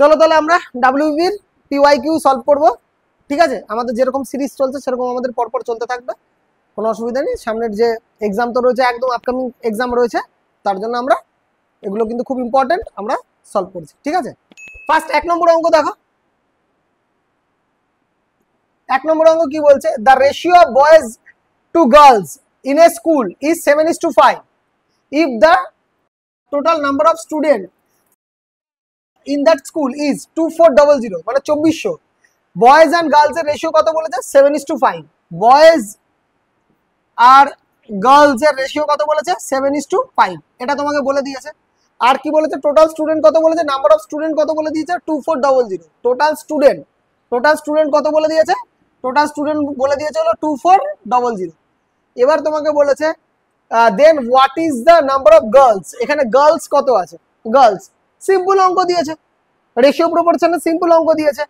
চলো তাহলে আমরা WB এর PYQ সলভ করব। ঠিক আছে, আমাদের যেরকম সিরিজ চলছে সেরকম আমাদের পরপর চলতে থাকবে, কোনো অসুবিধা নেই। সামনের যে এক্সাম তো রয়েছে, একদম আপকামিং এক্সাম রয়েছে, তার জন্য আমরা এগুলো কিন্তু খুব ইম্পর্টেন্ট, আমরা সলভ করছি। ঠিক আছে, ফার্স্ট 1 নম্বর অঙ্ক দেখো। 1 নম্বর অঙ্ক কি বলছে? The ratio of boys to girls in a school is 7:5 if the total number of students in that school is 2400 মানে 2400। বয়েজ অ্যান্ড গার্লস এর রেশিও কত বলেছে? 7:5। বয়েজ আর গার্লস এর রেশিও কত বলেছে? 7:5, এটা তোমাকে বলে দিয়েছে। আর কি বলেছে? টোটাল স্টুডেন্ট কত বলেছে? নাম্বার অফ স্টুডেন্ট কত বলে দিয়েছে? 2400। টোটাল স্টুডেন্ট কত বলে দিয়েছে? টোটাল স্টুডেন্ট বলে দিয়েছে হলো 2400। এবার তোমাকে বলেছে then what is the number of girls. এখানে গার্লস কত আছে? গার্লস সিম্পল অঙ্ক দিয়েছে, রেশিও প্রপোর্শনে সিম্পল অঙ্ক দিয়েছে।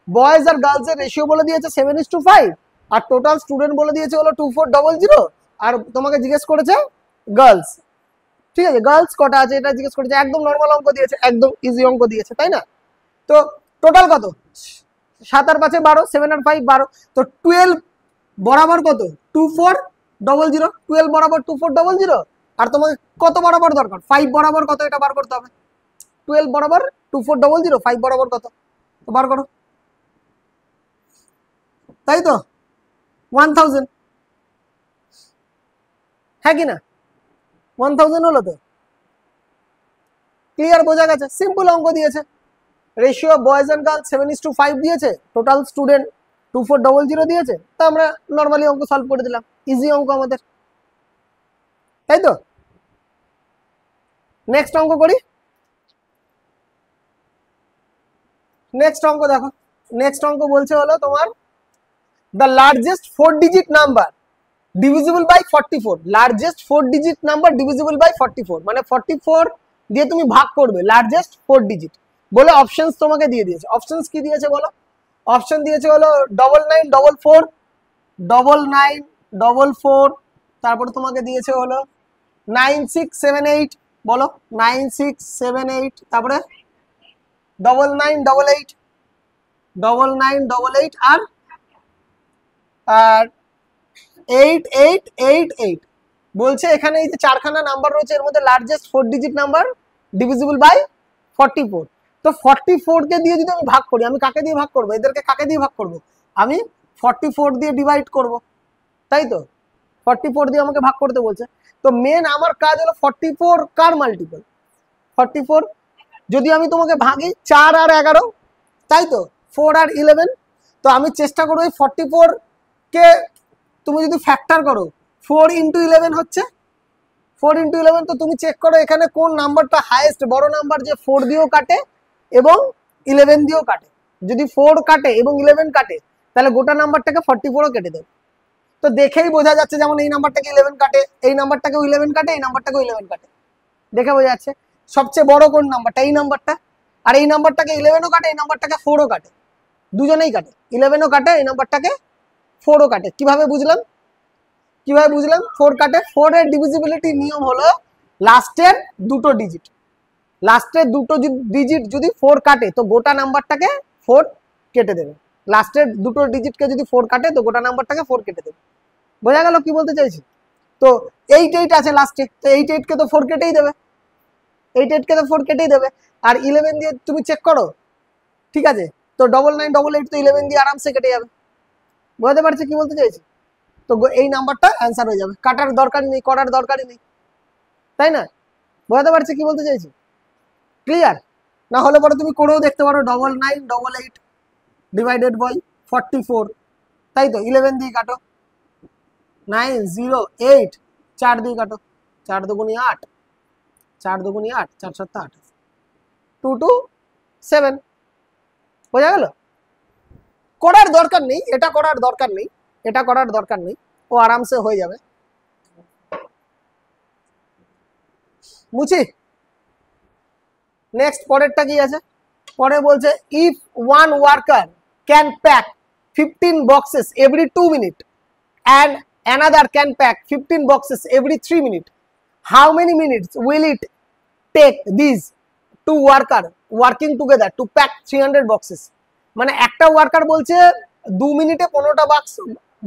বয়েজ আর গার্লস এর রেশিও বলে দিয়েছে 7:5, আর টোটাল স্টুডেন্ট বলে দিয়েছে হলো 2400, আর তোমাকে জিজ্ঞেস করেছে গার্লস। ঠিক আছে, গার্লস কটা আছে এটা জিজ্ঞেস করেছে। একদম নর্মাল অঙ্ক দিয়েছে, একদম ইজি অঙ্ক দিয়েছে, তাই না? তো টোটাল কত? 7 আর 5 12, 7 আর 5 12, তো 12 বরাবর কত? 2400। 12 বরাবর 2400, আর তোমাকে কত বরাবর দরকার? 5 বরাবর কত, এটা বার করতে হবে। 12 বরাবর 2400, 5 বরাবর কত, তো বার করো। তাই তো 1000, হ্যাঁ কি না? 1000 হলো তো। ক্লিয়ার, বোঝা গেছে? সিম্পল অঙ্ক দিয়েছে, রেশিও বয়েজ অ্যান্ড গার্লস 7:5 দিয়েছে, টোটাল স্টুডেন্ট 2400 দিয়েছে, তো আমরা নর্মালি অঙ্ক সলভ করে দিলাম, ইজি অঙ্ক আমাদের, তাই তো? নেক্সট অঙ্ক করি। নেক্সট অঙ্ক দেখো। নেক্সট অঙ্ক বলছে হলো তোমার the largest 4 digit number divisible by 44। Largest 4 digit number divisible by 44, মানে 44 দিয়ে তুমি ভাগ করবে লার্জেস্ট 4 ডিজিট বলে অপশনস তোমাকে দিয়ে দিয়েছে। অপশনস কি দিয়েছে বলো? অপশন দিয়েছে হলো 9944, 9944, তারপরে তোমাকে দিয়েছে হলো 9678, বলো 9678, তারপরে 9988, 9988, আর 8888। বলছে এখানে এই যে চারখানা নাম্বার রয়েছে এর মধ্যে largest 4 digit number divisible by 44। তো 44 কে দিয়ে যদি আমি ভাগ করি, আমি কাকে দিয়ে ভাগ করব? এদেরকে কাকে দিয়ে ভাগ করব? আমি 44 দিয়ে ডিভাইড করব, তাই তো? 44 দিয়ে আমাকে ভাগ করতে বলছে। তো মেন আমার কাজ হলো 44 কার মাল্টিপল? 44 যদি আমি তোমাকে ভাগি 4 আর 11, তাই তো? 4 আর 11, তো আমি চেষ্টা করবো এই 44 কে তুমি যদি ফ্যাক্টর করো, 4 ইন্টু 11 হচ্ছে 4 ইন্টু 11। তো তুমি চেক করো এখানে কোন নাম্বারটা হাইয়েস্ট, বড় নাম্বার, যে 4 দিয়েও কাটে এবং 11 দিয়েও কাটে। যদি 4 কাটে এবং 11 কাটে, তাহলে গোটা নাম্বারটাকে 44ও কেটে দেবে। তো দেখেই বোঝা যাচ্ছে, যেমন এই নাম্বারটাকে 11 কাটে, এই নাম্বারটাকেও 11 কাটে, এই নাম্বারটাকেও 11 কাটে, দেখে বোঝা যাচ্ছে। সবচেয়ে বড় কোন নাম্বারটা? এই নাম্বারটা। আর এই নাম্বারটাকে 11ও কাটে, এই নাম্বারটাকে 4ও কাটে, দুজনেই কাটে, 11ও কাটে, এই নাম্বারটাকে 4ও কাটে। কিভাবে বুঝলাম? 4 কাটে। 4 এর ডিভিজিবিলিটি নিয়ম হলো লাস্টের দুটো ডিজিট। লাস্টের দুটো ডিজিট যদি 4 কাটে, তো গোটা নাম্বারটাকে 4 কেটে দেবে। লাস্টের দুটো ডিজিটকে যদি 4 কাটে, তো গোটা নাম্বারটাকে 4 কেটে দেবে। বোঝা গেল কি বলতে চাইছি? তো 88 আছে লাস্টে, তো 88 কে তো 4 কেটেই দেবে, 88 কে তো 4 কেটেই দেবে। আর 11 দিয়ে তুমি চেক করো, ঠিক আছে? তো 9988 তো 11 দিয়ে আরামসে কেটে যাবে। বুঝতে পারছি কি বলতে চাইছি? তো এই নাম্বারটা অ্যান্সার হয়ে যাবে, কাটার দরকারই নেই, করার দরকারই নেই, তাই না? বুঝতে পারছি কি বলতে চাইছি? ক্লিয়ার? না হলে পরে তুমি করেও দেখতে পারো 9988 ডিভাইডেড বাই 44, তাই তো? 11 দিয়ে কাটো, 908, 4 দিয়ে কাটো, 4 দুগুণী 8, 4 দুগুণী 8, 4 7 8, 227। বোঝা গেল? করার দরকার নেই, এটা করার দরকার নেই, এটা করার দরকার নেই, ও আরামসে হয়ে যাবে। মুছি। নেক্সট পরেরটা কি আছে? পরে বলছে if one worker can pack 15 boxes every 2 minutes and another can pack 15 boxes every 3 minutes, how many minutes will it take these two worker working together to pack 300 boxes. মানে একটা ওয়ার্কার বলছে 2 মিনিটে 15টা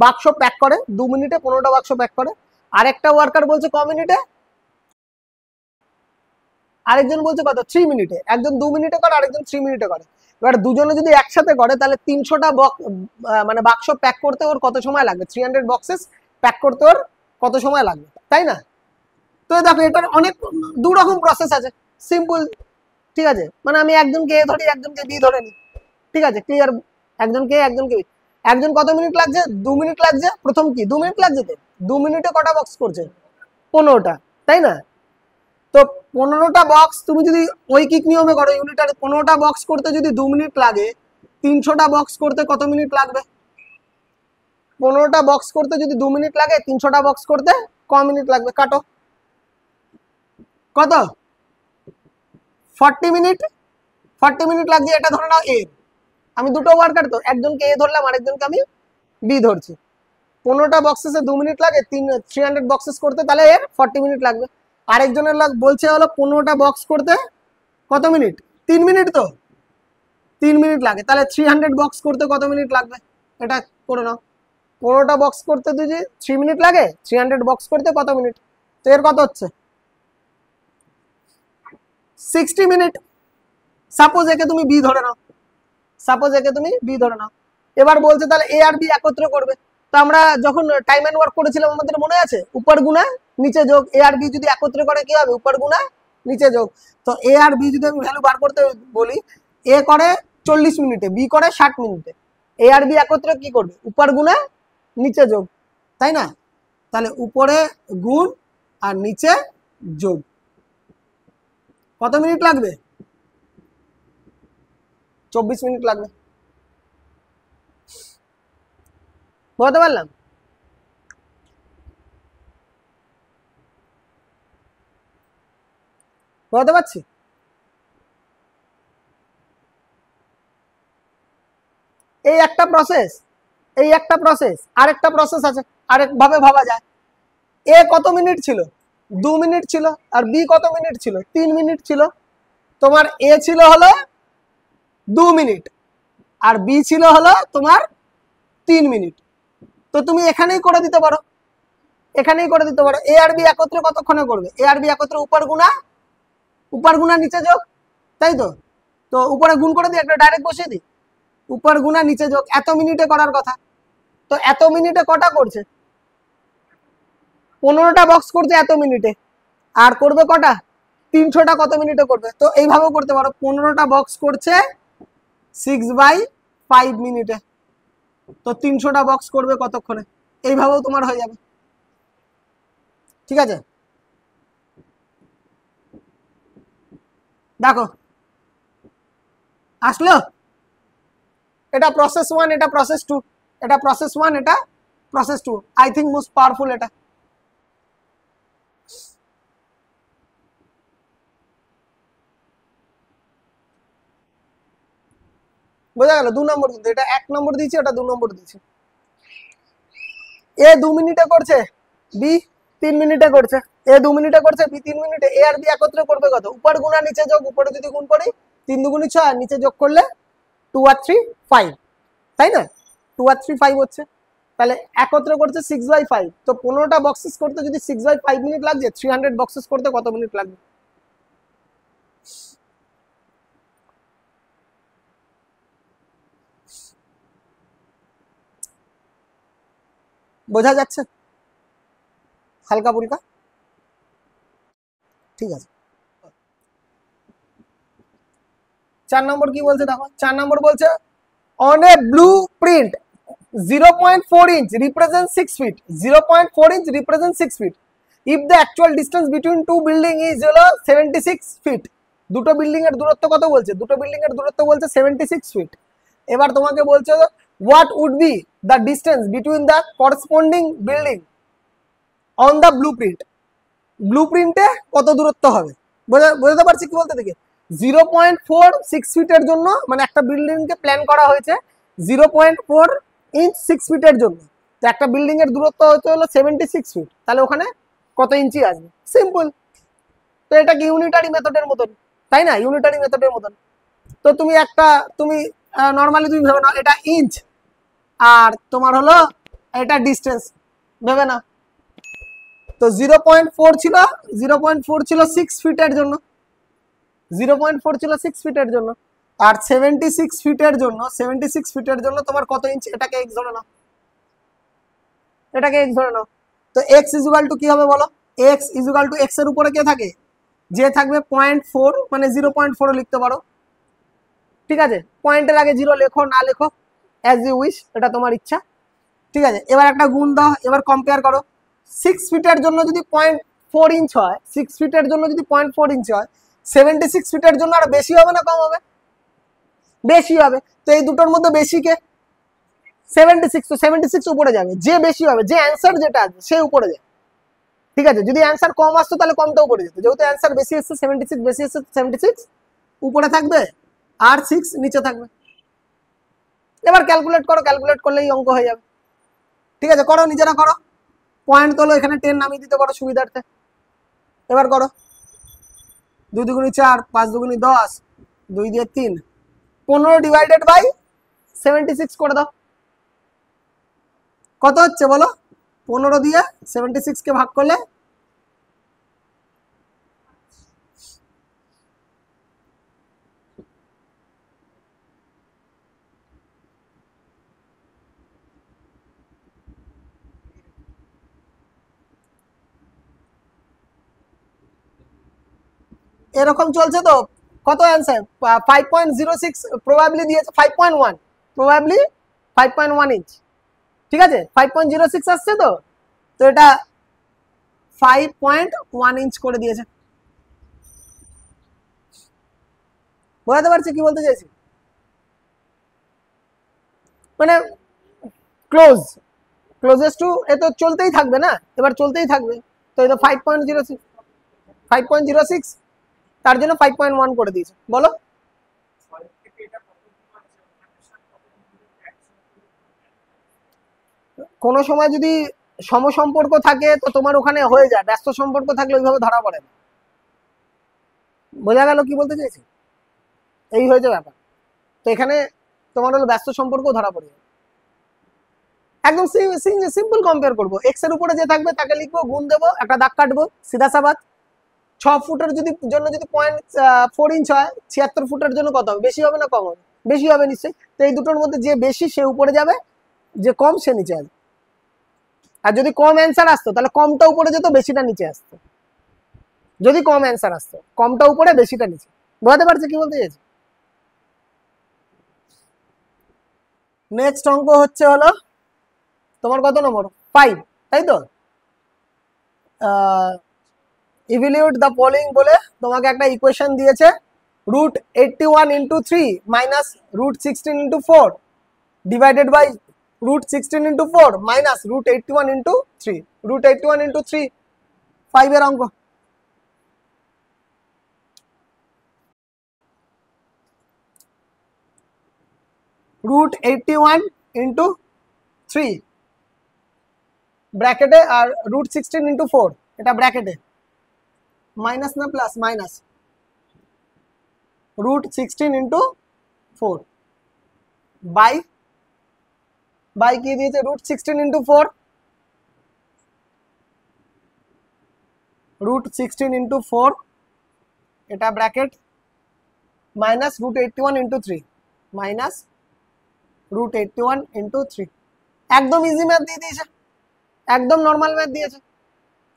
বাক্স প্যাক করে, 2 মিনিটে 15টা বাক্স pack করে। আরেকটা ওয়ার্কার বলছে ক মিনিটে, আরেকজন বলছে কত 3 মিনিটে। একজন 2 মিনিটে করে, আরেকজন 3 মিনিটে করে। এবার দুজনে যদি একসাথে করে তাহলে 300টা মানে বাক্স প্যাক করতে ওর কত সময় লাগবে, 300 বক্সেস প্যাক করতে ওর কত সময় লাগবে, তাই না? তো দেখো এটার অনেক দু রকম প্রসেস আছে, সিম্পল, ঠিক আছে? মানে আমি একজনকে এ ধরি, একজনকে বি ধরে নি, ঠিক আছে? ক্লিয়ার? একজনকে একজনকে একজন কত মিনিট লাগছে, 2 মিনিট লাগছে। প্রথম কি 2 মিনিট লাগছে, তো 2 মিনিটে কটা বক্স করছে, 15টা, তাই না? তো 15টা বক্স তুমি যদি ঐকিক নিয়মে করো, ইউনিটার 15টা বক্স করতে যদি 2 মিনিট লাগে, 300টা বক্স করতে কত মিনিট লাগবে? 15টা বক্স করতে যদি 2 মিনিট লাগে, 300টা বক্স করতে ক মিনিট লাগবে? কাটো, কত? 40 মিনিট। 40 মিনিট লাগছে, এটা ধরে নাও এ। আমি দুটো ওয়ার্কার, তো একজনকে এ ধরলাম, আরেকজনকে আমি বি ধরছি। 15টা বক্সেসে 2 মিনিট লাগে, 300 বক্সেস করতে, তাহলে এর 40 মিনিট লাগবে। আরেকজনের বলছে হলো 15টা বক্স করতে কত মিনিট, 3 মিনিট, তো 3 মিনিট লাগে, তাহলে 300 বক্স করতে কত মিনিট লাগবে? এটা করে নাও। 15টা বক্স করতে যদি 3 মিনিট লাগে, 300 বক্স করতে কত মিনিট? তো এর কত হচ্ছে 60 মিনিট। সাপোজ একে তুমি বি ধরে নাও, সাপোজ একে তুমি বি ধরে নাও। এবার বলছে তাহলে এ আর বি একত্র করবে। তো আমরা যখন টাইম এন্ড ওয়ার্ক করেছিলাম আমাদের মনে আছে, উপর গুণা নিচে যোগ। এ আর বি যদি একত্র করে কি হবে, উপর গুণা নিচে যোগ। তো এ আর বি যদি আমি ভ্যালু বার করতে বলি, এ করে 40 মিনিটে, বি করে 60 মিনিটে। এ আর বি একত্রে কি করবে, উপর গুণা নিচে যোগ, তাই না? তাহলে উপরে গুণ আর নিচে যোগ, কত মিনিট লাগবে? 24 মিনিট লাগবে। বলতে পারলাম? বলতে পারছি? এই একটা প্রসেস, এই একটা প্রসেস। আরেকটা প্রসেস আছে, আরেক ভাবে ভাবা যায়। এ কত মিনিট ছিল, 2 মিনিট ছিল। আর বি কত মিনিট ছিল, 3 মিনিট ছিল। তোমার এ ছিল হলো 2 মিনিট, আর বি ছিল হলো তোমার 3 মিনিট। তো তুমি এখানেই করে দিতে পারো, এখানেই করে দিতে পারো। এ আর বি একত্রে কতক্ষণে করবে, এ আর বি একত্রে উপর গুণা নিচে যোগ, তাই তো? তো উপরে গুণ করে দিই, একটা ডাইরেক্ট বসিয়ে দিই, উপর গুণা নিচে যোগ, এত মিনিটে করার কথা। তো এত মিনিটে কটা করছে, 15টা বক্স করছে এত মিনিটে। আর করবে কটা, 300টা কত মিনিটে করবে? তো এইভাবেও করতে পারো, 15টা বক্স করছে 6/5 মিনিটে। তো 300টা বক্স করবে কতক্ষণে? এইভাবেও তোমার হয়ে যাবে, ঠিক আছে? দেখো আসলো, এটা প্রসেস 1, এটা প্রসেস 2, এটা প্রসেস 1, এটা process 2। I think most powerful এটা। বোঝা গেল? 2 নম্বর, কিন্তু এটা 1 নম্বর দিয়েছি, ওটা 2 নম্বর দিয়েছি। এ 2 মিনিটে করছে, বি 3 মিনিটে করছে। এ 2 মিনিটে করছে, বি 3 মিনিটে। এ আর বি একত্রে করবে কত, উপর গুণা নিচে যোগ। উপরে যদি গুণ করি 3 দুগুণী 6, আর নিচে যোগ করলে 2 আর 3 5, তাই না? 2 আর 3 5 হচ্ছে। তাহলে একত্রে করছে 6/5। তো 15টা বক্সেস করতে যদি 6/5 মিনিট লাগছে, 300 বক্সেস করতে কত মিনিট লাগবে? বোঝা যাচ্ছে হালকা ফুলকা? ঠিক আছে। 4 নম্বর কি বলছে দেখো, 4 নম্বর বলছে on a blue print 0.4 inch represents 6 feet, 0.4 inch represents 6 feet if the actual distance between two building is 76 feet। দুটো বিল্ডিং এর দূরত্ব কত বলছে, দুটো বিল্ডিং এর দূরত্ব বলছে 76 ফিট। এবার তোমাকে বলছে what would be the distance between the corresponding building on the blueprint। ব্লুপ্রিন্টে কত দূরত্ব হবে, বুঝতে পারছি কি বলতে? দেখে 0.46 ফিটের জন্য, মানে একটা বিল্ডিং কে প্ল্যান করা হয়েছে 0.4 ইঞ্চ 6 ফিটের জন্য। তো একটা বিল্ডিং এর দূরত্ব হচ্ছে হলো 76 ফিট, তাহলে ওখানে কত ইঞ্চি আসবে? সিম্পল। তো এটা কি ইউনিটারি মেথডের মতন, তাই না, ইউনিটারি মেথডের মতন। তো তুমি তুমি নর্মালি তুমি ভেবে নাও এটা ইঞ্চ আর তোমার হলো এটা ডিস্টেন্স ভেবে না। তো 0.4 ছিল, 0.4 ছিল 6 ফিটের জন্য, 0.4 ছিল 6 ফিটের জন্য। আর 76 ফিটের জন্য, 76 ফিটের জন্য তোমার কত ইঞ্চ, এটাকে এক্স ধরে নাও, এটাকে এক্স ধরে নাও। তো এক্স ইজুগাল টু কি হবে বলো, এক্স ইজুগাল টু এক্স এর উপরে কে থাকে, যে থাকবে 0.4 মানে 0.4 লিখতে পারো, ঠিক আছে। পয়েন্টের আগে 0 লেখো না লেখো অ্যাজ ইউ উইশ, এটা তোমার ইচ্ছা, ঠিক আছে। এবার একটা গুণ দাও, এবার কম্পেয়ার করো। 6 ফিটের জন্য যদি 0.4 ইঞ্চ হয়, 6 ফিটের জন্য যদি 0.4 ইঞ্চ হয়, 76 ফিটের জন্য আর বেশি হবে না কম হবে, বেশি হবে। তো এই দুটোর মধ্যে বেশি কে, 76, তো 76 উপরে যাবে, যে বেশি হবে, যে অ্যান্সার যেটা আছে সে উপরে যাবে, ঠিক আছে। যদি অ্যান্সার কম আসতো তাহলে কমটা উপরে যেত, যেহেতু অ্যান্সার বেশি এসছে 76 বেশি এসছে 76 উপরে থাকবে আর 6 নিচে থাকবে। এবার ক্যালকুলেট করো, ক্যালকুলেট করলেই অঙ্ক হয়ে যাবে, ঠিক আছে। করো, নিজেরা করো, পয়েন্ট তোলো, এখানে 10 নামিয়ে দিতে পারো সুবিধার্থে। এবার করো, 2 দুগুণি 4, 5 দুগুণি 10, 2 দিয়ে 3, 15 ডিভাইডেড বাই 76 করে দাও, কত হচ্ছে বলো, 15 দিয়ে 76 কে ভাগ করলে এরকম চলছে তো, কত অ্যান্সার 5.06 প্রবাবলি দিয়েছে, 5.1 প্রবাবলি 5.1 ইঞ্চ, ঠিক আছে। 5.06 আসছে তো, তো এটা 5.1 ইঞ্চ করে দিয়েছে। বোঝাতে পারছি কি বলতে চাইছি, মানে ক্লোজ, ক্লোজেস্ট টু, এ তো চলতেই থাকবে না, এবার চলতেই থাকবে। তো এটা 5.06, 5.06 তার জন্য 5.1 করে দিয়েছে, বলো। কোনো সময় যদি সমসম্পর্ক থাকে তো তোমার ওখানে হয়ে যায়, ব্যস্ত সম্পর্ক থাকলে ওইভাবে ধরা পড়ে না। বোঝা গেল কি বলতে চাইছি, এই হয়েছে ব্যাপার। তো এখানে তোমার হলো ব্যস্ত সম্পর্ক ধরা পড়ে যাবে। একদম সিম্পল কম্পেয়ার করবো, এক্স এর উপরে যে থাকবে তাকে লিখবো, গুণ দেবো, একটা দাগ কাটবো, সিধা সাবাদ। 6 ফুটের জন্য যদি 0.4 ইঞ্চ হয়, 76 ফুটের জন্য কত হবে, বেশি হবে না কম হবে, বেশি হবে নিশ্চয়ই। তো এই দুটোর মধ্যে যে বেশি সে উপরে যাবে, যে কম সে নিচে আসবে। আর যদি কম অ্যান্সার আসতো তাহলে কমটা উপরে যেত, বেশিটা নিচে আসতো। যদি কম অ্যান্সার আসতো, কমটা উপরে বেশিটা নিচে। বোঝাতে পারছে কি বলতে চাইছি। নেক্সট অঙ্ক হচ্ছে হলো তোমার কত নম্বর, 5, তাই তো। ইভ্যালুয়েট দ্য ফলোইং বলে তোমাকে একটা ইকুয়েশন দিয়েছে, √81 into 3 minus √16 into 4 divided by √16 into 4 minus √81 into 3, √81 into 3 5 এর অঙ্ক। √81 ইন্টু 3 ব্র্যাকেটে, আর √16 ইন্টু 4 এটা ব্র্যাকেটে, মাইনাস না প্লাস, মাইনাস √16 ইন্টু 4 বাই কি দিয়েছে, √16 ইন্টু 4, √16 ইন্টু 4 এটা bracket, minus √81 into 3, minus √81 into 3। একদম ইজি ম্যাথ দিয়ে দিয়েছে, একদম নর্মাল ম্যাথ দিয়েছে,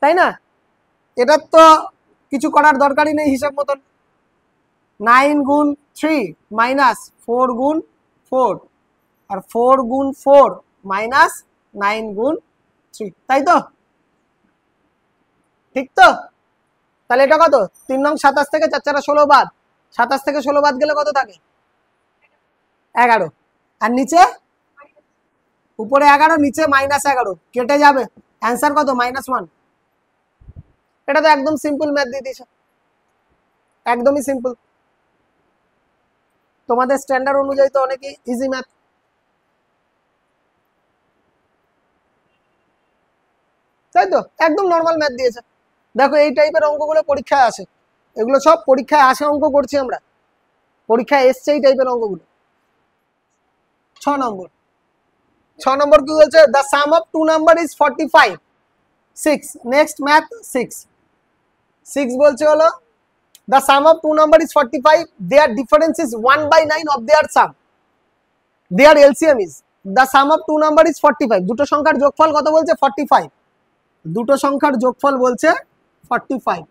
তাই না। এটার তো কিছু করার দরকারই নেই হিসাব মতন। 9 গুণ 3 মাইনাস 4 গুণ 4, আর 4 গুণ 4 মাইনাস 9 গুণ 3, তাই তো, ঠিক তো। তাহলে এটা কত, 3 নং 27 থেকে 4 4 16 বাদ, 27 থেকে 16 বাদ গেলে কত থাকে, 11। আর নিচে, উপরে 11 নিচে -11 কেটে যাবে, অ্যান্সার কত, -1। এটা তো একদম সিম্পল ম্যাথ দিয়ে দিয়েছে, একদমই সিম্পল। তোমাদের স্ট্যান্ডার্ড অনুযায়ী তো অনেকই ইজি ম্যাথ, তাই তো, একদম নর্মাল ম্যাথ দিয়েছে। দেখো এই টাইপের অঙ্কগুলো পরীক্ষায় আসে, এগুলো সব পরীক্ষায় আসা অঙ্ক করছি আমরা, পরীক্ষায় এসছে এই টাইপের অঙ্কগুলো। 6 নম্বর, 6 নম্বর কি বলছে? The sum of two number is 45 6। Next math 6 বলছে হলো the sum of two number is 45, their difference is 1/9 of their sum, their LCM is the sum of two number is 45। দুটো সংখ্যার যোগফল কত বলছে? 45। দুটো সংখ্যার যোগফল বলছে 45,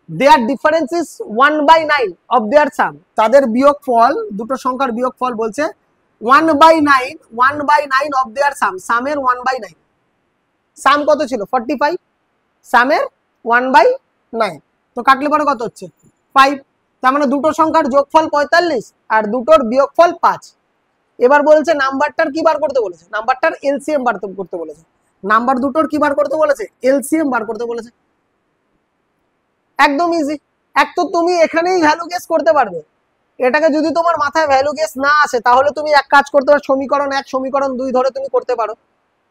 their difference is 1/9 of their sum, তাদের বিয়োগফল, দুটো সংখ্যার বিয়োগফল বলছে 1/9 of their sum, সামের 1/9। সাম কত ছিল? 45, সামের 1/9, তো কাটলে পরে কত হচ্ছে? 5। তার মানে দুটো সংখ্যার যোগফল 45 আর দুটোর বিয়োগফল 5। এবার বলছে নাম্বারটার কি বার করতে বলেছে? নাম্বারটার এলসিএম বার করতে বলেছে। নাম্বার দুটোর কি বার করতে বলেছে? এলসিএম বার করতে বলেছে। একদম ইজি। এক তো তুমি এখানেই ভ্যালু গেস করতে পারবে, এটাকে যদি তোমার মাথায় ভ্যালু গেস না আসে তাহলে তুমি এক কাজ করতে পারো, সমীকরণ 1 সমীকরণ 2 ধরে তুমি করতে পারো,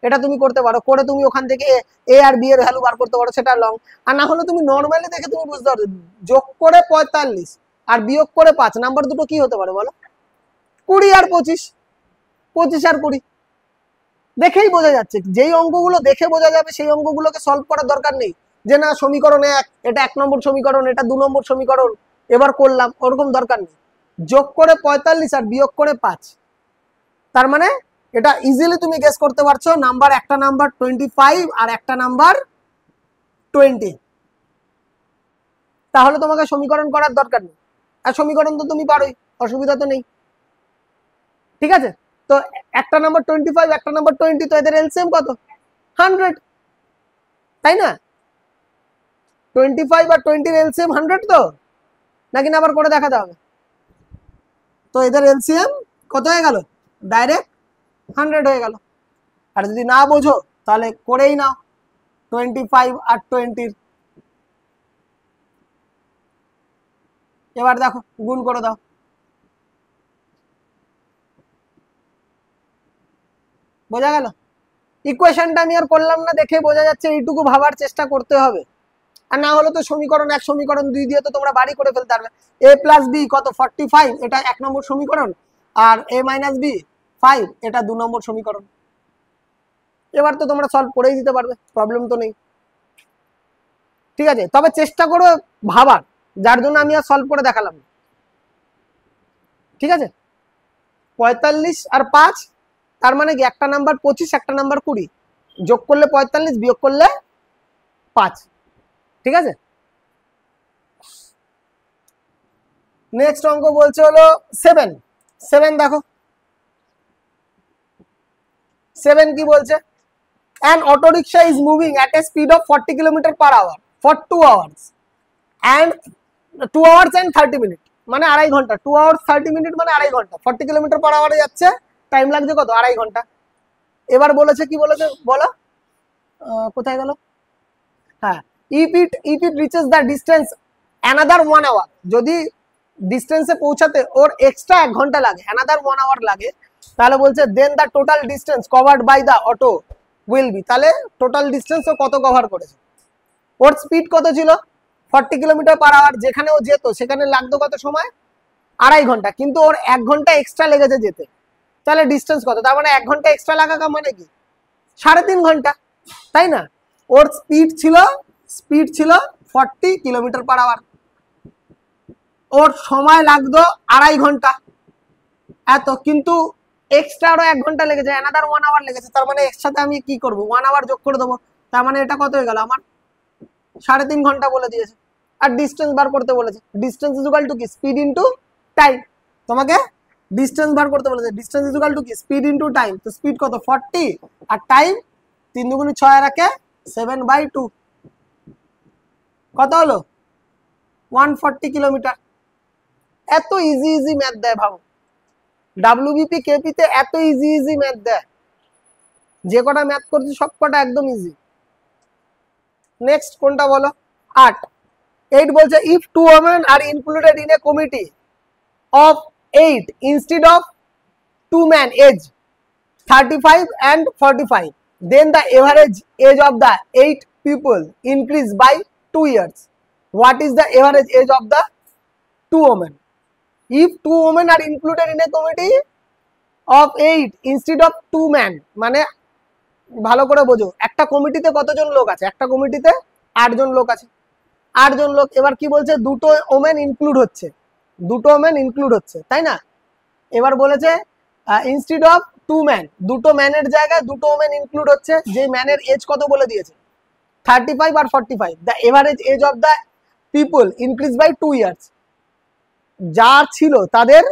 এটা তুমি করতে পারো, করে তুমি ওখান থেকে এ আর বি এর ভ্যালু বার করতে পারো, সেটা লং। আর না হলে তুমি নর্মালি দেখে তুমি বুঝতে পারবে, যোগ করে 45 আর বিয়োগ করে 5, নাম্বার দুটো কি হতে পারে বলো? 20 আর 25, 25 আর 20। দেখেই বোঝা যাচ্ছে, যেই অঙ্কগুলো দেখে বোঝা যাবে সেই অঙ্কগুলোকে সলভ করার দরকার নেই যে না সমীকরণ 1, এটা 1 নম্বর সমীকরণ, এটা 2 নম্বর সমীকরণ, এবার করলাম, ওরকম দরকার নেই। যোগ করে 45 আর বিয়োগ করে 5, তার মানে এটা ইজিলি তুমি গেস করতে পারছো নাম্বার, একটা নাম্বার 25 আর একটা নাম্বার 20। তাহলে তোমাকে সমীকরণ করার দরকার নেই, আর সমীকরণ তো তুমি পারোই, অসুবিধা তো নেই। ঠিক আছে, তো একটা নাম্বার 25, একটা নাম্বার 20, তো এদের এলসিএম কত? 100, তাই না? 25 আর 20 এর এলসিএম 100 তো, নাকি না আবার করে দেখাতে হবে? তো এদের এলসিএম কত হয়ে গেল? ডাইরেক্ট 100 হয়ে গেল। আর যদি না বোঝো তাহলে করেই নাও 25 আর 20। এবার দেখো গুণ করে দাও, বোঝা গেল? ইকুয়েশনটা আমি আর করলাম না, দেখে বোঝা যাচ্ছে, এইটুকু ভাবার চেষ্টা করতে হবে। আর না হলে তো সমীকরণ 1 সমীকরণ 2 দিয়ে তো তোমরা বাড়ি করে ফেলতে পারবে। a প্লাস বি কত? 45, এটা 1 নম্বর সমীকরণ, আর a মাইনাস বি 5, এটা 2 নম্বর সমীকরণ। এবার তো তোমরা সলভ করেই দিতে পারবে, প্রবলেম তো নেই। ঠিক আছে, তবে চেষ্টা করো ভাবার, যার জন্য আমি আর সলভ করে দেখালাম না। ঠিক আছে, 45 আর 5, তার মানে কি একটা নাম্বার 25, একটা নাম্বার 20, যোগ করলে 45, বিয়োগ করলে 5। ঠিক আছে, নেক্সট অঙ্ক বলছে হলো 7 দেখো 7 কি বলছে? an auto rickshaw is moving at a speed of 40 km per hour for 2 hours and 2 hours and 30 minutes, মানে আড়াই ঘন্টা। 2 hours 30 minutes মানে আড়াই ঘন্টা। 40 km per hour এ যাচ্ছে, টাইম লাগছে কত? আড়াই ঘন্টা। এবার বলেছে কি বলেছে বলো, কোথায় গেল? হ্যাঁ, if it reaches the distance another 1 hour, যদি ডিস্টেন্সে পৌঁছাতে ওর এক্সট্রা 1 ঘন্টা লাগে, another 1 hour লাগে, তাহলে বলছে then the total distance covered by the auto will be, তাহলে টোটাল ডিস্টেন্স ও কত কভার করেছে? ওর স্পিড কত ছিল? 40 কিলোমিটার পার আওয়ার। যেখানে ও যেত সেখানে লাগতো কত সময়? আড়াই ঘন্টা, কিন্তু ওর 1 ঘন্টা এক্সট্রা লেগেছে যেতে, তাহলে ডিস্টেন্স কত? তার মানে 1 ঘন্টা এক্সট্রা লাগা মানে কি 3.5 ঘন্টা, তাই না? ওর স্পিড ছিল 40 কিলোমিটার পার আওয়ার, ওর সময় লাগতো আড়াই ঘন্টা এত, কিন্তু এক্সট্রা আরো 1 ঘন্টা লেগেছে, অ্যানাদার 1 আওয়ার লেগেছে। তার মানে এর সাথে আমি কি করব? 1 আওয়ার যোগ করে দেবো, তার মানে এটা কত হয়ে গেল আমার? 3.5 ঘন্টা বলে দিয়েছে। আর ডিস্টেন্স বার করতে বলেছে, ডিস্টেন্স ইজ ইকুয়াল টু কি? Speed into time. তোমাকে ডিস্টেন্স বার করতে বলেছে, ডিস্টেন্স ইজ ইকুয়াল টু কি? Speed into time. তো স্পিড কত? 40, আর টাইম 3 দুগুণ 6 রাখে 7/2, কত হলো? 140 কিলোমিটার। এত ইজি ম্যাথ দেয়, ভাবো ডাব্লিউবিপি কেপি তে এত ইজি ম্যাথ দেয়, যে কটা ম্যাথ করছি সব কটা একদম ইজি। নেক্সট কোনটা বলো? 8 বলছে if 2 women are included in a committee of 8 instead of 2 men age 35 and 45, then the average age of the 8 people increase by 2 years. What is the average age of the two women? If two women are included in a committee of 8 instead of 2 men, মানে ভালো করে বোঝো, একটা কমিটিতে কতজন লোক আছে? একটা কমিটিতে 8 জন লোক আছে, 8 জন লোক। এবার কি বলছে? দুটো ওমেন ইনক্লুড হচ্ছে, দুটো ওমেন ইনক্লুড হচ্ছে, তাই না? এবার বলেছে ইনস্টিড অফ 2 ম্যান, দুটো ম্যানের জায়গায় দুটো ওমেন ইনক্লুড হচ্ছে। যে ম্যানের এজ কত বলে দিয়েছে? 35 আর 45। The average age of the people increase by 2 years. যা ছিল তাদের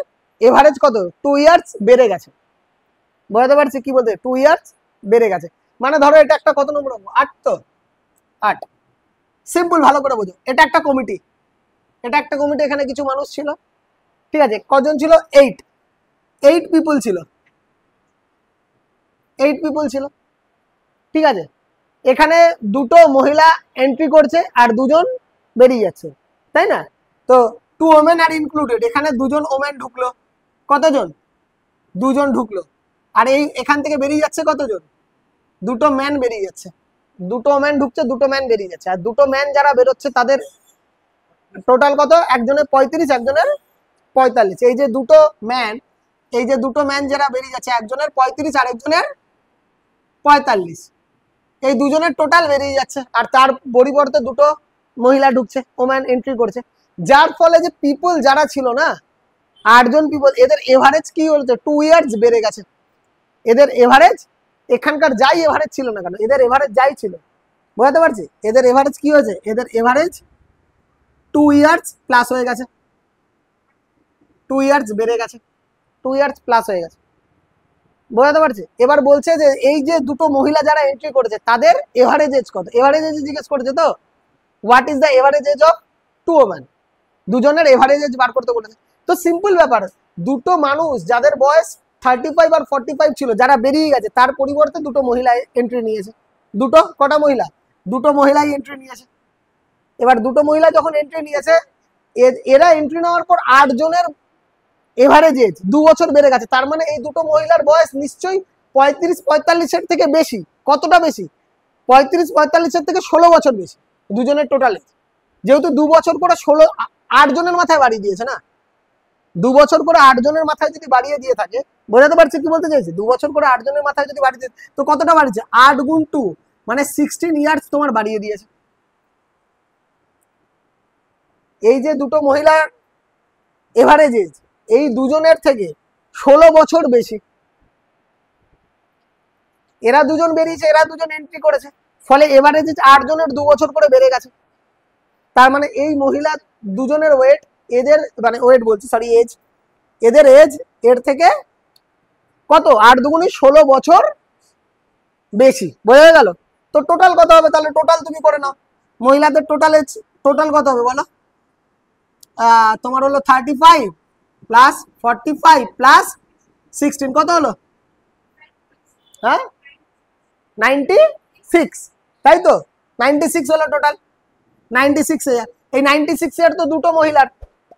এভারেজ কত? 2 ইয়ার্স বেড়ে গেছে। বুঝতে পারছি কি বলতে? 2 ইয়ার্স বেড়ে গেছে। মানে ধরো এটা একটা কত নম্বর? 8। তো 8 সিম্পল, ভালো করে বোঝো। এটা একটা কমিটি, এটা একটা কমিটি, এখানে কিছু মানুষ ছিল, ঠিক আছে? কজন ছিল? 8 পিপল ছিল, 8 পিপল ছিল, ঠিক আছে? এখানে দুটো মহিলা এন্ট্রি করছে আর দুজন বেরিয়ে যাচ্ছে, তাই না? তো 2 ওমেন আর ইনক্লুডেড, এখানে দুজন ওমেন ঢুকলো, কতজন? দুজন ঢুকলো। আর এই এখান থেকে বেরিয়ে যাচ্ছে কতজন? দুটো ম্যান বেরিয়ে যাচ্ছে, দুটো ওমেন ঢুকছে, দুটো ম্যান বেরিয়ে যাচ্ছে। আর দুটো ম্যান যারা বেরোচ্ছে তাদের টোটাল কত? একজনের 35, একজনের 45। এই যে দুটো ম্যান, এই যে দুটো ম্যান যারা বেরিয়ে যাচ্ছে, একজনের 35 আর একজনের 45, এই দুজনের টোটাল বেরিয়ে যাচ্ছে। আর তার পরিবর্তে দুটো মহিলা ঢুকছে, ওম্যান এন্ট্রি করছে। যার ফলে যে পিপল যারা ছিল না, 8 জন পিপল, এদের এভারেজ কি হচ্ছে? 2 ইয়ার্স বেড়ে গেছে। এদের এভারেজ, এখানকার যাই এভারেজ ছিল না কেন, এদের এভারেজ যাই ছিল, বুঝতে পারছি? এদের এভারেজ কি হয়েছে? এদের এভারেজ 2 ইয়ার্স প্লাস হয়ে গেছে, 2 ইয়ার্স বেড়ে গেছে, 2 ইয়ার্স প্লাস হয়ে গেছে, বুঝতে পারছি? এবার বলছে যে এই যে দুটো মহিলা যারা এন্ট্রি করেছে তাদের এভারেজ এজ কত? এভারেজ এজ জিজ্ঞেস করেছে। তো what is the average age of 2 women? দুজনের এভারেজ এজ বার করতে বলেছে। তো সিম্পল ব্যাপার, দুটো মানুষ যাদের বয়স 35 আর 45 ছিল, যারা বেরিয়ে গেছে, তার পরিবর্তে দুটো মহিলা এন্ট্রি নিয়েছে। দুটো কটা মহিলা? দুটো মহিলাই এন্ট্রি নিয়েছে। এবার দুটো মহিলা যখন এন্ট্রি নিয়েছে, এরা এন্ট্রি নেওয়ার পর 8 জনের এভারেজ এজ 2 বছর বেড়ে গেছে। তার মানে এই দুটো মহিলার বয়স নিশ্চয়ই 35-45 এর থেকে বেশি। কতটা বেশি? 35-45 এর থেকে 16 বছর বেশি দুজনের টোটাল এজ। যেহেতু 2 বছর করে 8 জনের মাথায় বাড়িয়ে দিয়েছে না, 2 বছর করে 8 জনের মাথায় যদি বাড়িয়ে দিয়ে থাকে, বোঝাতে পারছি কি বলতে চাইছি? 2 বছর করে 8 জনের মাথায় যদি বাড়িয়ে দিয়ে, তো কতটা বাড়িয়েছে? 8 গুণ 2 মানে 16 ইয়ার্স তোমার বাড়িয়ে দিয়েছে। এই যে দুটো মহিলার এভারেজ এজ এই দুজনের থেকে 16 বছর বেশি। এরা দুজন বেরিয়েছে, এরা দুজন এন্ট্রি করেছে, ফলে এভারেজ এজ 8 জনের 2 বছর করে বেড়ে গেছে। তার মানে এই মহিলা দুজনের ওয়েট, এদের মানে ওয়েট বলছি, সরি এজ, এদের এজ এর থেকে কত? 8 দুগুণে 16 বছর বেশি। বোঝা গেল? তো টোটাল কত হবে? তাহলে টোটাল তুমি করে নাও, মহিলাদের টোটাল এজ টোটাল কত হবে বলো? তোমার হলো 35 প্লাস 45 প্লাস 16, কত হলো? হ্যাঁ 96, তাই তো? 96 হলো টোটাল, 96 ইয়ার। এই 96 ইয়ার তো দুটো মহিলার,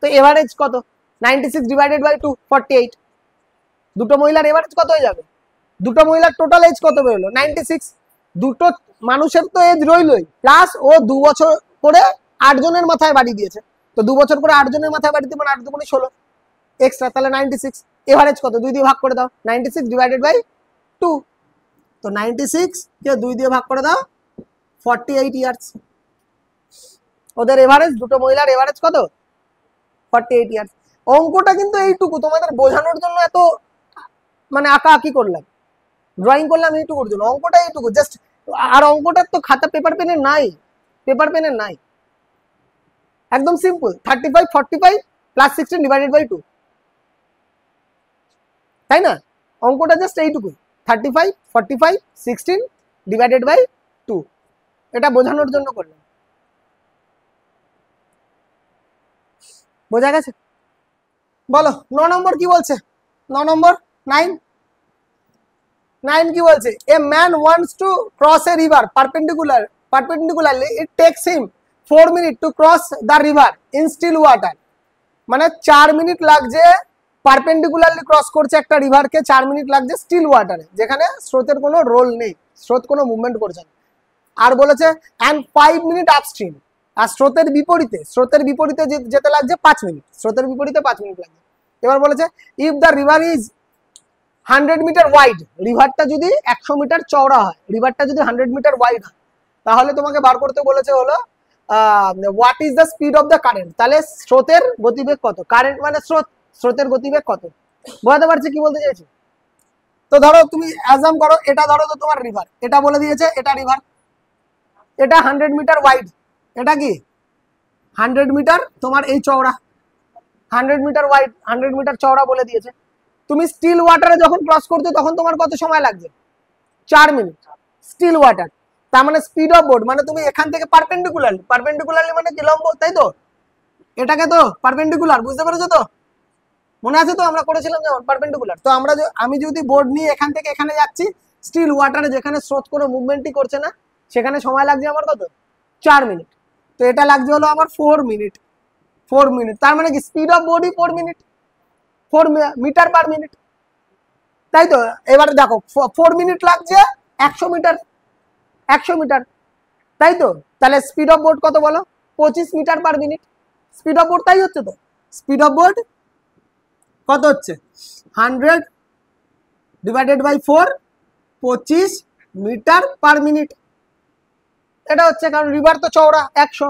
তো এভারেজ কত? 96 ডিভাইডেড বাই 2, 48। দুটো মহিলার এভারেজ কত হয়ে যাবে? দুটো মহিলার টোটাল এজ কত বেরোলো? 96। দুটো মানুষের তো এজ রইলই, প্লাস ও 2 বছর করে 8 জনের মাথায় বাড়ি দিয়েছে। তো 2 বছর করে 8 জনের মাথায় বাড়ি দিয়ে মানে 8 দুগুণে 16 এক্সট্রা, তাহলে 96। এভারেজ কত? 2 দিয়ে ভাগ করে দাও, 96 ডিভাইডেড বাই 2। তো 96 কে 2 দিয়ে ভাগ করে দাও, 48 ইয়ার্স। ওদের এভারেজ, দুটো মহিলার এভারেজ কত? 48 ইয়ার্স। অঙ্কটা কিন্তু এইটুকু, তোমাদের বোঝানোর জন্য এত মানে আঁকা আঁকি করলাম, ড্রয়িং করলাম এইটুকুর জন্য। অঙ্কটা এইটুকু জাস্ট। আর অঙ্কটার তো খাতা পেপার পেনের নাই, পেপার পেনের নাই, একদম সিম্পল। 35 45 প্লাস 16 ডিভাইডেড বাই 2, তাই না? অঙ্কটা জাস্ট এইটুকুই, 35 45 16 ডিভাইডেড বাই 2। এটা বোঝানোর জন্য করলাম। বোঝা গেছে? বলো 9 নম্বর কি বলছে? 9 নম্বর 9 কি বলছে? A man wants to cross A river perpendicularly it takes him 4 minutes to cross the river in still water। মানে 4 মিনিট লাগছে পারপেন্ডিকুলারলি ক্রস করছে একটা রিভারকে, 4 মিনিট লাগছে স্টিল ওয়াটারে, যেখানে স্রোতের কোনো রোল নেই, স্রোত কোনো মুভমেন্ট করছে না। আর বলেছে অ্যান্ড 5 মিনিট আপস্ট্রিম, আর স্রোতের বিপরীতে যেতে লাগছে 5 মিনিট, স্রোতের বিপরীতে 5 মিনিট লাগছে। এবার বলেছে if the river is 100 metre wide, রিভারটা যদি 100 মিটার চওড়া হয়, রিভারটা যদি 100 মিটার ওয়াইড হয়, তাহলে তোমাকে বার করতে বলেছে হলো what is the speed of the current, তাহলে স্রোতের গতিবেগ কত, কারেন্ট মানে স্রোত, স্রোতের গতিবেগ কত, বোঝাতে পারছি কি বলতে চাইছি। তো ধরো তুমি অ্যাজাম করো এটা ধরো তো তোমার রিভার, এটা বলে দিয়েছে এটা রিভার, এটা 100 মিটার ওয়াইড, এটা কি 100 মিটার তোমার এই চওড়া, 100 মিটার ওয়াইড 100 মিটার চওড়া বলে দিয়েছে। তুমি স্টিল ওয়াটারে যখন ক্রস করছো তখন তোমার কত সময় লাগছে, 4 মিনিট স্টিল ওয়াটার। তার মানে স্পিড অফ বোট মানে তুমি এখান থেকে পারপেন্ডিকুলারলি মানে কি লম্ব, তাই তো, এটাকে তো পারপেন্ডিকুলার, বুঝতে পেরেছো তো, মনে আছে তো আমরা করেছিলাম যেমন পারপেন্ডিকুলার। তো আমি যদি বোর্ড নিয়ে এখান থেকে এখানে যাচ্ছি স্টিল ওয়াটারে, যেখানে স্রোত কোনো মুভমেন্টই করছে না, সেখানে সময় লাগছে আমার কত, 4 মিনিট। তো এটা লাগছে হলো আমার 4 মিনিট, 4 মিনিট। তার মানে কি স্পিড অফ বোর্ডই 4 মিনিট, 4 মিটার পার মিনিট, তাই তো। এবারে দেখো 4 মিনিট লাগছে 100 মিটার, 100 মিটার, তাই তো। তাহলে স্পিড অফ বোট কত বলো, 25 metre per minute, speed of boat তাই হচ্ছে তো, স্পিড অফ বোট কত হচ্ছে 100 divided by 4, 25 metre per minute, এটা হচ্ছে। কারণ রিভার তো চওড়া 100,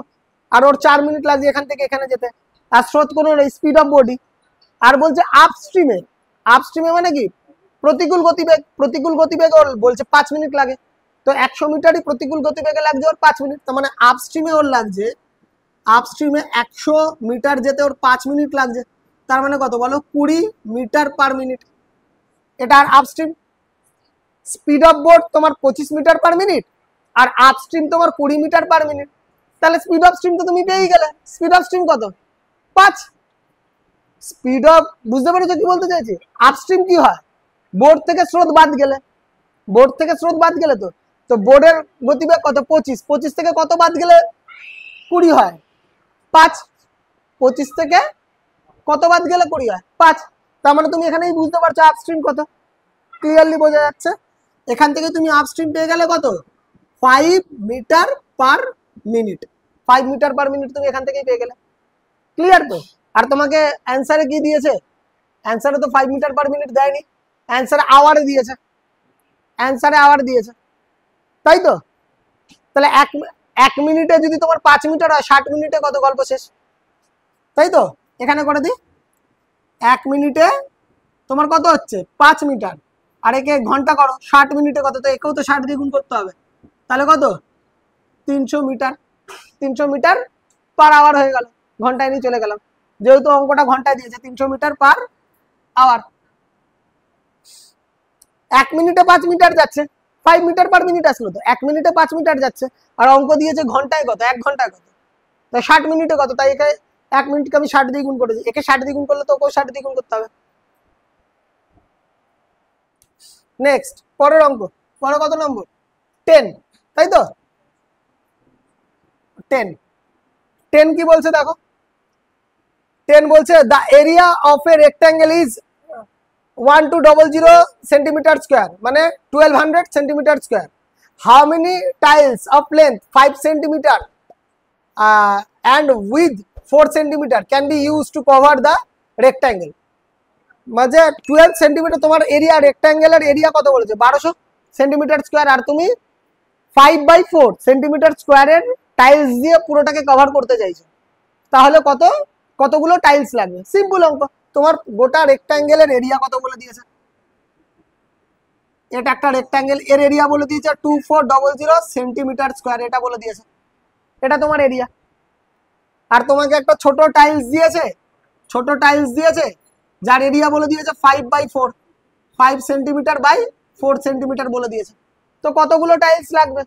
আর ওর 4 মিনিট লাগছে এখান থেকে এখানে যেতে, আর স্রোত কোনো স্পিড অফ বডি। আর বলছে আপস্ট্রিমে, আপস্ট্রিমে মানে কি প্রতিকূল গতিবেগ, প্রতিকূল গতিবেগ ওর বলছে 5 মিনিট লাগে। তো 100 মিটারই প্রতিকূল গতিবেগে লাগছে ওর 5 মিনিট, তার মানে আপস্ট্রিমে ওর লাগছে, আপস্ট্রিমে 100 মিটার যেতে ওর 5 মিনিট লাগছে। তার মানে কত বলো, 20 মিটার পার মিনিট, এটা আর আপস্ট্রিম। স্পিড অফ বোট তোমার 25 মিটার পার মিনিট, আর আপস্ট্রিম তোমার 20 মিটার পার মিনিট। তাহলে স্পিড অফ স্ট্রিম তো তুমি পেয়েই গেলে, স্পিড অফ স্ট্রিম কত, 5। স্পিড অফ, বুঝতে পেরেছো কি বলতে চাইছি। আপস্ট্রিম কি হয়, বোর্ড থেকে স্রোত বাদ গেলে, বোর্ড থেকে স্রোত বাদ গেলে তো, তো বোর্ডের গতিবেগ কত 25, 25 থেকে কত বাদ গেলে 20 হয়, 5। 25 থেকে কত বাদ গেলে 20 হয়, 5। তার মানে তুমি এখানেই বুঝতে পারছো আপস্ট্রিম কত, ক্লিয়ারলি বোঝা যাচ্ছে। এখান থেকে তুমি আপস্ট্রিম পেয়ে গেলে কত, 5 metre per minute, 5 metre per minute তুমি এখান থেকেই পেয়ে গেলে, ক্লিয়ার তো। আর তোমাকে অ্যান্সারে কি দিয়েছে, অ্যান্সারে তো 5 মিটার পার মিনিট দেয়নি, অ্যান্সারে আওয়ারে দিয়েছে, অ্যান্সারে আওয়ার দিয়েছে, তাই তো। তাহলে এক মিনিটে যদি তোমার 5 মিটার হয়, 60 মিনিটে কত, গল্প শেষ, তাই তো। এখানে করে দিই, 1 মিনিটে তোমার কত হচ্ছে 5 মিটার, আর একে ঘন্টা করো, 60 মিনিটে কত, তো একেও তো 60 দিয়ে গুণ করতে হবে, তাহলে কত 300 মিটার, 300 মিটার পার আওয়ার হয়ে গেল, ঘন্টায় নিয়ে চলে গেলাম, যেহেতু অঙ্কটা ঘন্টায় দিয়েছে, 300 মিটার পার আওয়ার। 1 মিনিটে 5 মিটার যাচ্ছে, 5 মিটার পার মিনিট আসলো তো, 1 মিনিটে 5 মিটার যাচ্ছে, আর অঙ্ক দিয়েছে ঘন্টায় কত, 1 ঘন্টায় কত, তো 60 মিনিটে কত, তাই একে 1 মিনিটকে আমি 60 দিয়ে গুণ করেছি, একে 60 দিয়ে গুণ করলে তো ওকেও 60 দিয়ে গুণ করতে হবে। নেক্সট পরের অঙ্ক, পরে কত নম্বর, 10, তাই তো। 10, 10 কি বলছে দেখো, 10 বলছে the area of A rectangle is 1200 centimetre square, মানে 1200 centimetre square. How many tiles of length 5 centimetre and width 4 centimetre can be use to cover the rectangle. মানে 12 সেন্টিমিটার তোমার এরিয়া, রেক্ট্যাঙ্গেলের এরিয়া কত বলেছে 1200 সেন্টিমিটার স্কোয়ার, আর তুমি 5/4 centimetre স্কোয়ারের tiles দিয়ে পুরোটাকে cover করতে চাইছো, তাহলে কতগুলো টাইলস লাগবে। সিম্পল অঙ্ক, তোমার গোটা রেক্ট্যাঙ্গেলের এরিয়া কত বলে দিয়েছে, এটা একটা রেক্ট্যাঙ্গেল, এর এরিয়া বলে দিয়েছে 2400 সেন্টিমিটার স্কোয়ার, এটা বলে দিয়েছে, এটা তোমার এরিয়া। আর তোমাকে একটা ছোট টাইলস দিয়েছে, ছোট টাইলস দিয়েছে যার এরিয়া বলে দিয়েছে 5/4, 5 সেন্টিমিটার বাই 4 সেন্টিমিটার বলে দিয়েছে। তো কতগুলো টাইলস লাগবে,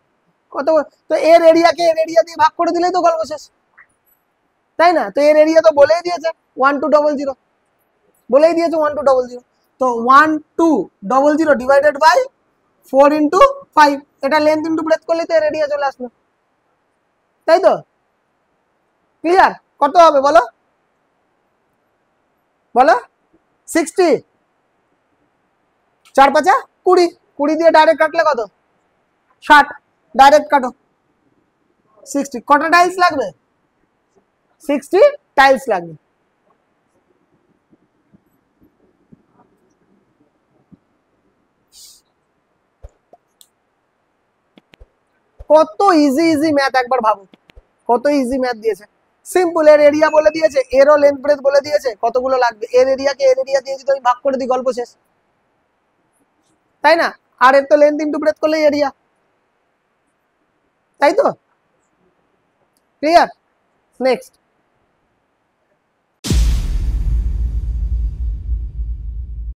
কত, তো এর এরিয়াকে এর এরিয়া দিয়ে ভাগ করে দিলেই তো গল্প শেষ, তাই না। তো এর এরিয়া তো বলেই দিয়েছে 1200, বলেই দিয়েছে 1200, তো 1200 ডিভাইডেড বাই 4 ইন্টু 5, এটা লেন্থ ইন্টু ব্রেথ করলেই তো এর এরিয়া চলে আসলো, তাই তো। ক্লিয়ার, কত হবে বলো, বলো 60, 4 5 20, 20 দিয়ে ডাইরেক্ট কাটলে কত 60, ডাইরেক্ট কাটো 60। কটা টাইলস লাগবে 60 টাইলস লাগবে। কত ইজি ইজি ম্যাথ, একবার ভাবো কত ইজি ম্যাথ দিয়েছে। সিম্পল, এর এরিয়া বলে দিয়েছে, এরও লেন্থ ব্রেথ বলে দিয়েছে, কতগুলো লাগবে, এর এরিয়াকে এর এরিয়া দিয়ে যদি আমি ভাগ করে দিই গল্প শেষ, তাই না? আর এর তো লেন্থ ইনটু ব্রেথ করলেই এরিয়া, তাই তো? ক্লিয়ার? নেক্সট